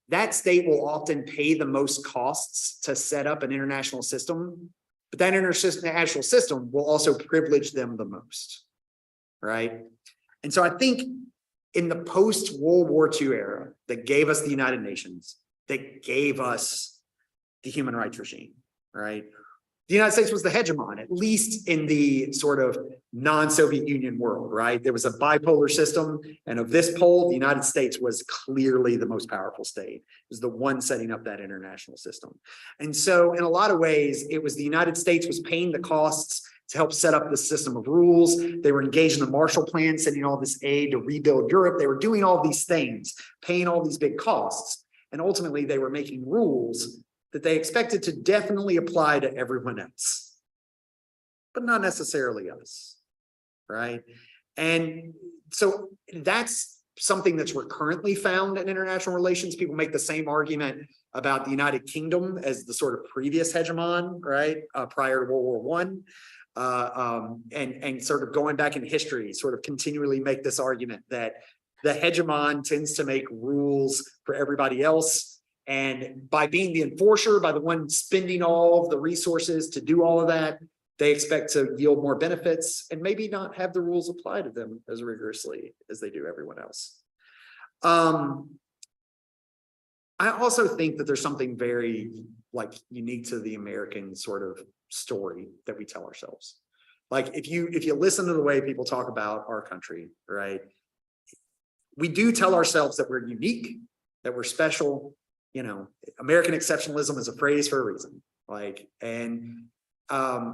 that state will often pay the most costs to set up an international system, but that international system will also privilege them the most, right? And so I think in the post-World War II era that gave us the United Nations, that gave us the human rights regime, right? The United States was the hegemon, at least in the sort of non-Soviet Union world, right? There was a bipolar system, and of this pole, the United States was clearly the most powerful state. It was the one setting up that international system. And so in a lot of ways, it was the United States was paying the costs to help set up the system of rules. They were engaged in the Marshall Plan, sending all this aid to rebuild Europe. They were doing all these things, paying all these big costs. And ultimately, they were making rules that they expected to definitely apply to everyone else, but not necessarily us, right? And so that's something that's recurrently found in international relations. People make the same argument about the United Kingdom as the sort of previous hegemon, right, prior to World War I. And sort of going back in history, sort of continually make this argument that the hegemon tends to make rules for everybody else. And by being the enforcer, by the one spending all of the resources to do all of that, they expect to yield more benefits and maybe not have the rules apply to them as rigorously as they do everyone else. I also think that there's something very like unique to the American sort of story that we tell ourselves. Like if you listen to the way people talk about our country, right? We do tell ourselves that we're unique, that we're special. You know, American exceptionalism is a phrase for a reason. Like, and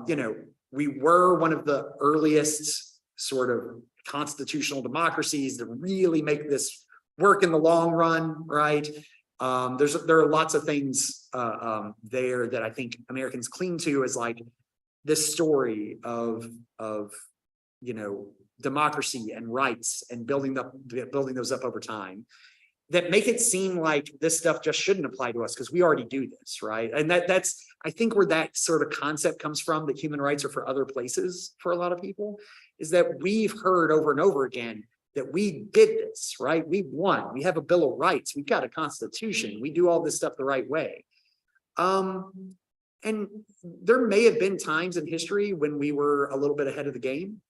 you know, we were one of the earliest sort of constitutional democracies to really make this work in the long run, right? There are lots of things there that I think Americans cling to as like this story of you know, democracy and rights and building those up over time, that make it seem like this stuff just shouldn't apply to us because we already do this, right? And that's, I think, where that sort of concept comes from, that human rights are for other places for a lot of people, is that we've heard over and over again that we did this, right? We won, we have a Bill of Rights, we've got a constitution, we do all this stuff the right way. And there may have been times in history when we were a little bit ahead of the game.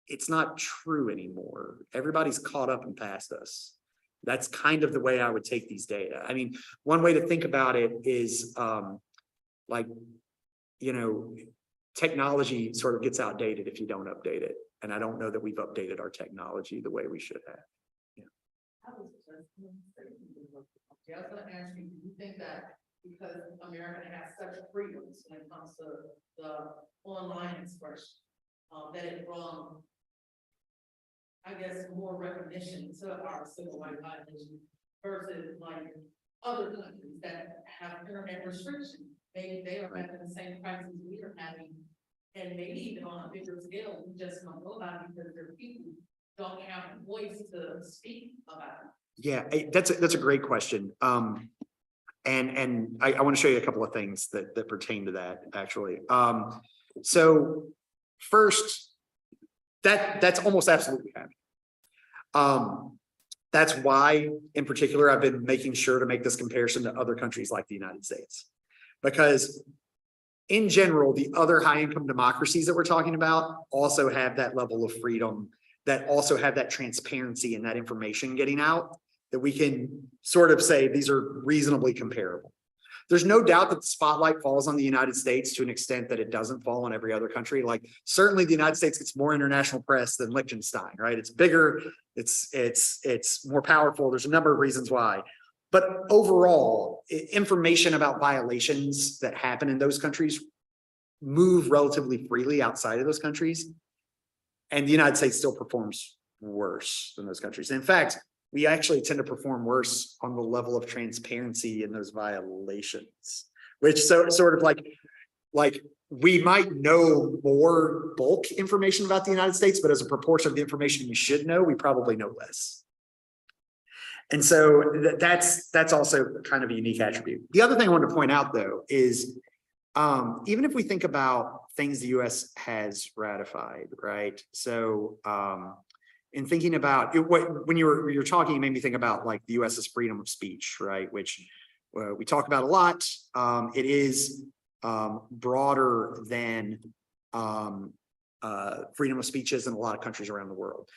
It's not true anymore. Everybody's caught up and past us. That's kind of the way I would take these data. I mean, one way to think about it is like, you know, technology sort of gets outdated if you don't update it. And I don't know that we've updated our technology the way we should have. I was gonna ask you, do you think that because America has such freedoms when it comes to the online expression, that it brought, I guess, more recognition to our civil rights violations versus like other countries that have internet restrictions? Maybe they are having the same crises we are having, and maybe even on a bigger scale, we just don't know about it because their people don't have a voice to speak about it. Yeah, that's a great question. And I want to show you a couple of things that pertain to that, actually. So first, that's almost absolutely happening. That's why, in particular, I've been making sure to make this comparison to other countries like the United States, because in general, the other high income democracies that we're talking about also have that level of freedom, that also have that transparency and that information getting out, that we can sort of say these are reasonably comparable. There's no doubt that the spotlight falls on the United States to an extent that it doesn't fall on every other country. Like certainly the United States gets more international press than Liechtenstein, right? It's bigger, it's more powerful. There's a number of reasons why. But overall, information about violations that happen in those countries move relatively freely outside of those countries. And the United States still performs worse than those countries. In fact, we actually tend to perform worse on the level of transparency in those violations, which sort of like we might know more bulk information about the United States, but as a proportion of the information we should know, we probably know less. And so that's also kind of a unique attribute. The other thing I wanted to point out though is even if we think about things the US has ratified, right? So in thinking about it, when you're talking, it made me think about like the US's freedom of speech, right? Which we talk about a lot. It is broader than freedom of speech is in a lot of countries around the world.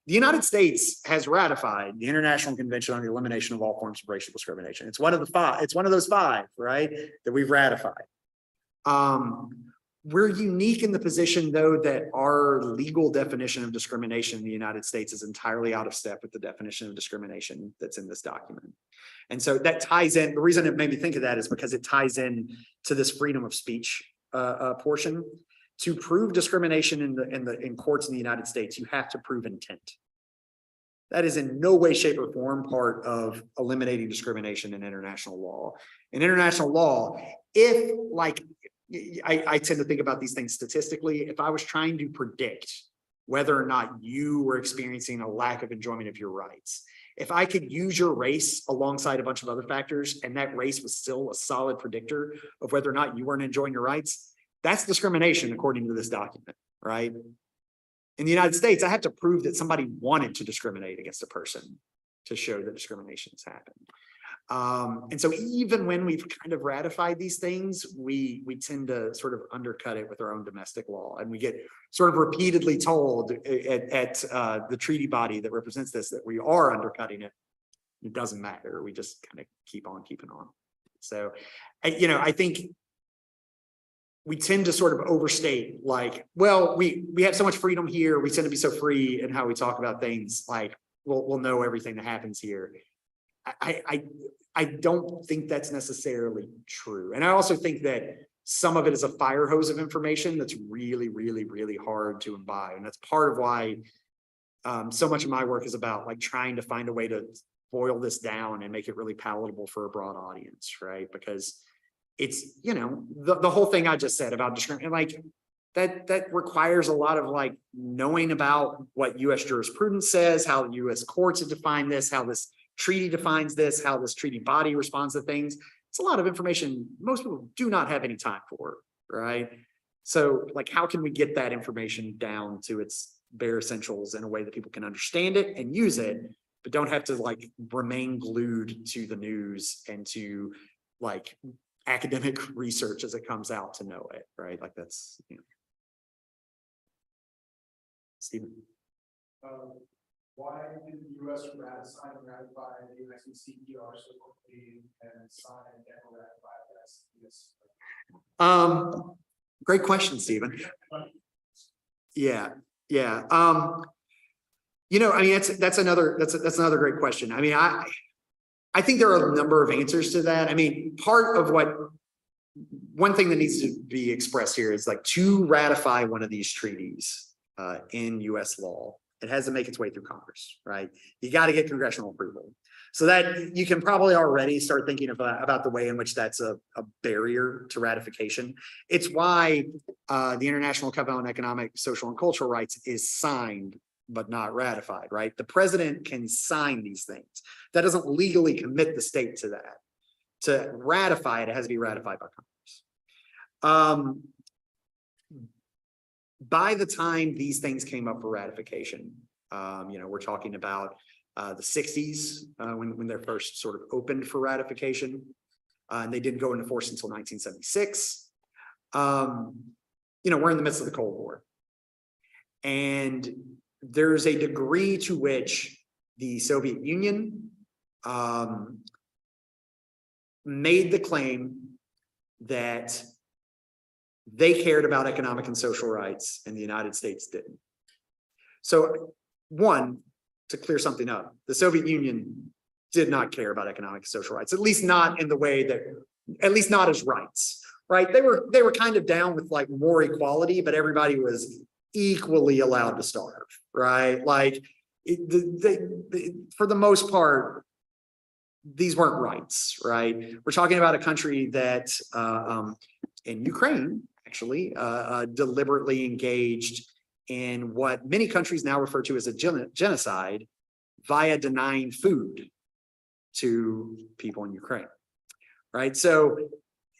The United States has ratified the International Convention on the Elimination of All Forms of Racial Discrimination. It's one of the five. It's one of those five, right, that we've ratified. We're unique in the position, though, that our legal definition of discrimination in the United States is entirely out of step with the definition of discrimination that's in this document. And so that ties in. The reason it made me think of that is because it ties in to this freedom of speech portion. To prove discrimination in courts in the United States, you have to prove intent. That is in no way, shape, or form part of eliminating discrimination in international law. In international law, if like I tend to think about these things statistically, if I was trying to predict whether or not you were experiencing a lack of enjoyment of your rights, if I could use your race alongside a bunch of other factors, and that race was still a solid predictor of whether or not you weren't enjoying your rights, that's discrimination according to this document, right? In the United States, I have to prove that somebody wanted to discriminate against a person to show that discrimination has happened. And so even when we've kind of ratified these things, we tend to sort of undercut it with our own domestic law. And we get sort of repeatedly told at the treaty body that represents this that we are undercutting it. It doesn't matter. We just kind of keep on keeping on. So, I think we tend to sort of overstate, like, well, we have so much freedom here. We tend to be so free in how we talk about things. Like, we'll know everything that happens here. I don't think that's necessarily true. And I also think that some of it is a fire hose of information that's really, really, really hard to imbibe. And that's part of why so much of my work is about like trying to find a way to boil this down and make it really palatable for a broad audience, right? Because it's, the whole thing I just said about discrimination, like that requires a lot of like knowing about what US jurisprudence says, how the US courts have defined this, how this treaty defines this, how this treaty body responds to things. It's a lot of information most people do not have any time for, right? So like, how can we get that information down to its bare essentials in a way that people can understand it and use it, but don't have to like remain glued to the news and to like academic research as it comes out to know it, right? Like that's, Stephen. Why did the U.S. ratify the UNCCPR so quickly and sign and ratify the SDS? Great question, Stephen. Yeah. That's another great question. I mean, I think there are a number of answers to that. I mean, one thing that needs to be expressed here is like to ratify one of these treaties in US law, it has to make its way through Congress, right? You got to get congressional approval. So that you can probably already start thinking about the way in which that's a barrier to ratification. It's why the International Covenant on Economic, Social, and Cultural Rights is signed but not ratified, right? The president can sign these things. That doesn't legally commit the state to that. To ratify it, it has to be ratified by Congress. By the time these things came up for ratification, we're talking about the 60s when they're first sort of opened for ratification. And they didn't go into force until 1976. we're in the midst of the Cold War. And there's a degree to which the Soviet Union made the claim that they cared about economic and social rights and the United States didn't. So one, to clear something up, the Soviet Union did not care about economic and social rights, at least not in the way that, at least not as rights, right? They were kind of down with like more equality, but everybody was equally allowed to starve, right? Like for the most part, these weren't rights, right? We're talking about a country that in Ukraine actually deliberately engaged in what many countries now refer to as a genocide via denying food to people in Ukraine, right? So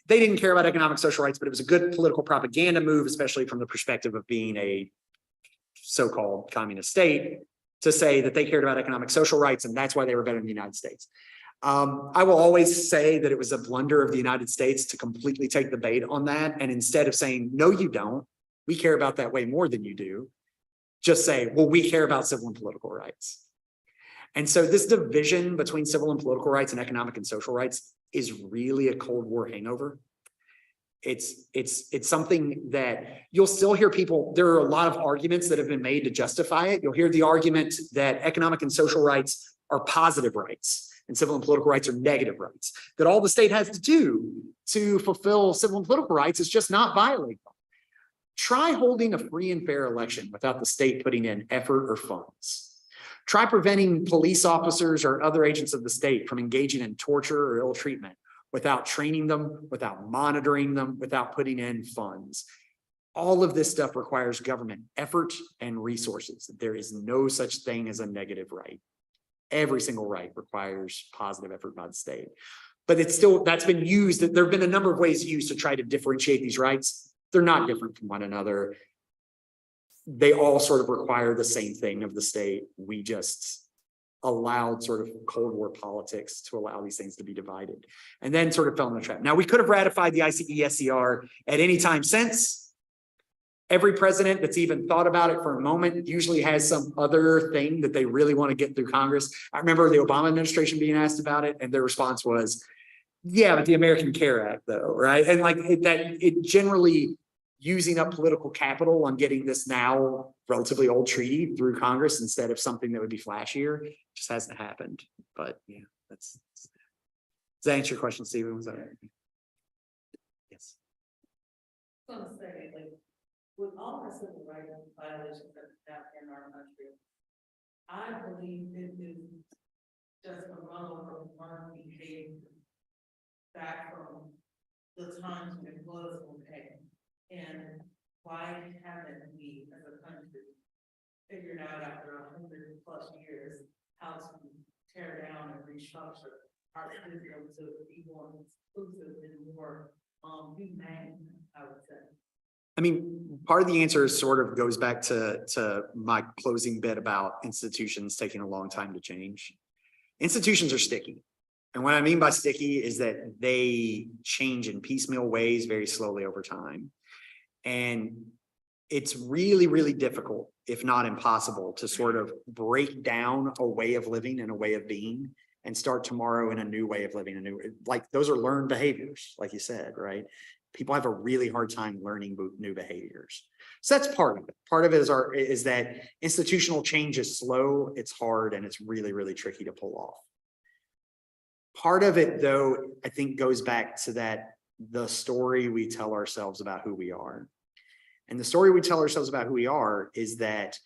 they didn't care about economic social rights, but it was a good political propaganda move, especially from the perspective of being a so-called communist state, to say that they cared about economic social rights and that's why they were better than the United States. I will always say that it was a blunder of the United States to completely take the bait on that. And instead of saying, no, you don't, we care about that way more than you do, just say, well, we care about civil and political rights. And so this division between civil and political rights and economic and social rights is really a Cold War hangover. It's something that you'll still hear people, there are a lot of arguments that have been made to justify it. You'll hear the argument that economic and social rights are positive rights and civil and political rights are negative rights, that all the state has to do to fulfill civil and political rights is just not violate them. Try holding a free and fair election without the state putting in effort or funds. Try preventing police officers or other agents of the state from engaging in torture or ill treatment without training them, without monitoring them, without putting in funds. All of this stuff requires government effort and resources. There is no such thing as a negative right. Every single right requires positive effort by the state. But it's still, that's been used, there have been a number of ways used to try to differentiate these rights. They're not different from one another. They all sort of require the same thing of the state. We just allowed sort of Cold War politics to allow these things to be divided and then sort of fell in the trap. Now, we could have ratified the ICE-SCR at any time since. Every president that's even thought about it for a moment usually has some other thing that they really want to get through Congress. I remember the Obama administration being asked about it and their response was, yeah, but the American Care Act though, right? And like it generally using up political capital on getting this now relatively old treaty through Congress instead of something that would be flashier just hasn't happened. But yeah, does that answer your question, Stephen? Was that right? Yes. I was gonna say, like, with all the civil rights violations that we have in our country, I believe this is just a run-over learned behavior back from the times when it was okay. And why haven't we as a country figured out after 100+ years how to tear down and restructure our system to be more inclusive and more humane, I would say. I mean, part of the answer sort of goes back to my closing bit about institutions taking a long time to change. Institutions are sticky. And what I mean by sticky is that they change in piecemeal ways very slowly over time. And it's really, really difficult, if not impossible, to sort of break down a way of living and a way of being and start tomorrow in a new way of living, like those are learned behaviors, like you said, right? People have a really hard time learning new behaviors. So that's part of it. Part of it is that institutional change is slow, it's hard, and it's really, really tricky to pull off. Part of it, though, I think goes back to the story we tell ourselves about who we are. And the story we tell ourselves about who we are is that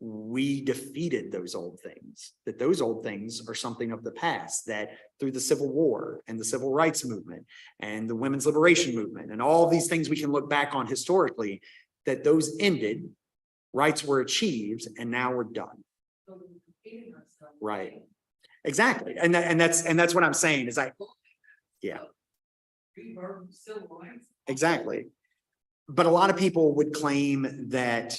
we defeated those old things, that those old things are something of the past, that through the Civil War and the Civil Rights Movement and the Women's Liberation Movement and all these things we can look back on historically, that those ended, rights were achieved, and now we're done. Right. Exactly. And that's what I'm saying is yeah. Exactly. But a lot of people would claim that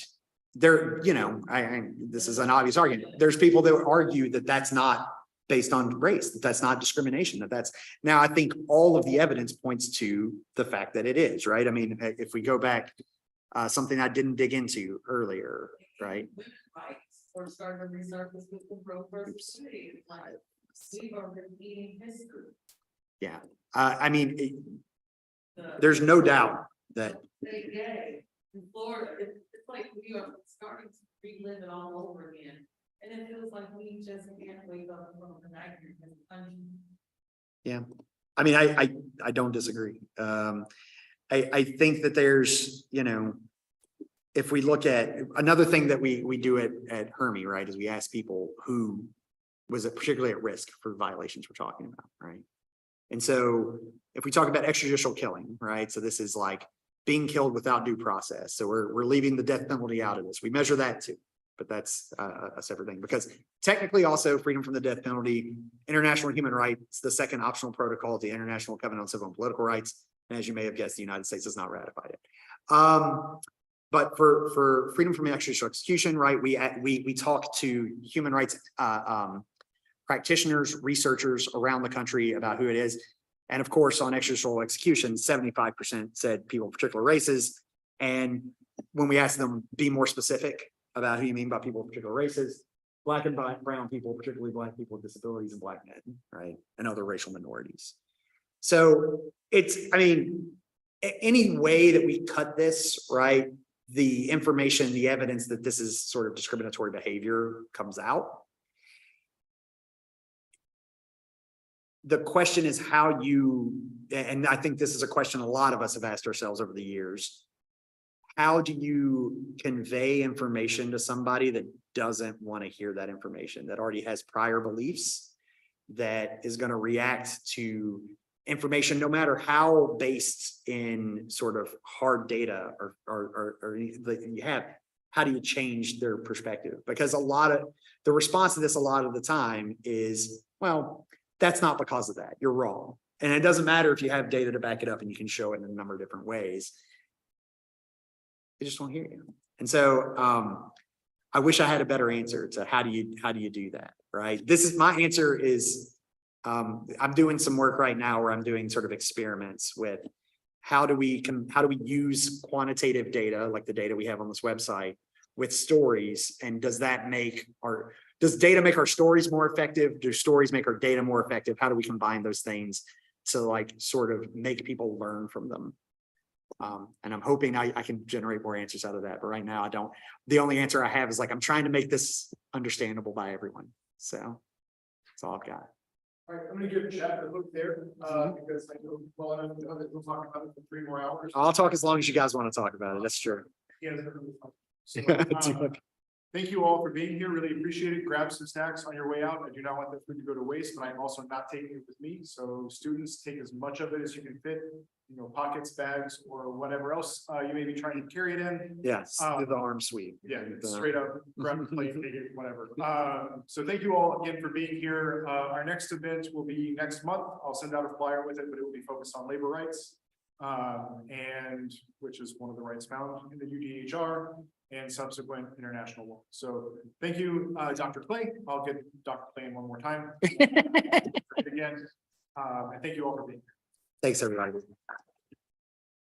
this is an obvious argument. There's people that would argue that that's not based on race, that's not discrimination, now I think all of the evidence points to the fact that it is, right? I mean, if we go back, something I didn't dig into earlier, right? Women's rights or starting to resurface with the Roe versus Wade, like, we've already repeating history. Yeah, I mean, there's no doubt that, They gay in Florida, it's like we are starting to relive it all over again. And it feels like we just can't wake up from the nightmare in the country. I mean, I don't disagree. I think that there's, if we look at another thing that we do at Hermie, right, is we ask people who was particularly at risk for violations we're talking about, right? And so if we talk about extrajudicial killing, right, so this is like being killed without due process. So we're leaving the death penalty out of this. We measure that too, but that's a separate thing, because technically also freedom from the death penalty, international human rights, the second optional protocol of the International Covenant on Civil and Political Rights. And as you may have guessed, the United States has not ratified it. But for freedom from extrajudicial execution, right, we talk to human rights practitioners, researchers around the country about who it is. And of course, on extrajudicial execution, 75% said people of particular races. And when we asked them, be more specific about who you mean by people of particular races, Black and brown people, particularly Black people with disabilities and Black men, right, and other racial minorities. So I mean, any way that we cut this, right, the information, the evidence that this is sort of discriminatory behavior comes out. The question is how and I think this is a question a lot of us have asked ourselves over the years. How do you convey information to somebody that doesn't want to hear that information, that already has prior beliefs, that is going to react to information, no matter how based in sort of hard data or that you have? How do you change their perspective? Because a lot of the response to this a lot of the time is, well, that's not because of that. You're wrong. And it doesn't matter if you have data to back it up and you can show it in a number of different ways. They just won't hear you. And so I wish I had a better answer to how do you do that, right? My answer is I'm doing some work right now where I'm doing sort of experiments with how do we use quantitative data, like the data we have on this website, with stories, and does data make our stories more effective? Do stories make our data more effective? How do we combine those things to like sort of make people learn from them? And I'm hoping I can generate more answers out of that, but right now I don't. The only answer I have is like, I'm trying to make this understandable by everyone. So that's all I've got. All right, I'm gonna give Chad a look there, because I know well enough to know that we'll talk about it for 3 more hours. I'll talk as long as you guys want to talk about it. That's true. He has been really fun. So, Thank you all for being here. Really appreciate it. Grab some snacks on your way out. I do not want the food to go to waste, but I'm also not taking it with me. So students, take as much of it as you can fit, pockets, bags, or whatever else you may be trying to carry it in. Yes, do the arm sweep. Yeah, straight up, grab a plate, take it, whatever. So thank you all again for being here. Our next event will be next month. I'll send out a flyer with it, but it will be focused on labor rights. And which is one of the rights found in the UDHR and subsequent international law. So thank you, Dr. Clay. I'll get Dr. Clay in one more time. Again, and thank you all for being here. Thanks, everybody.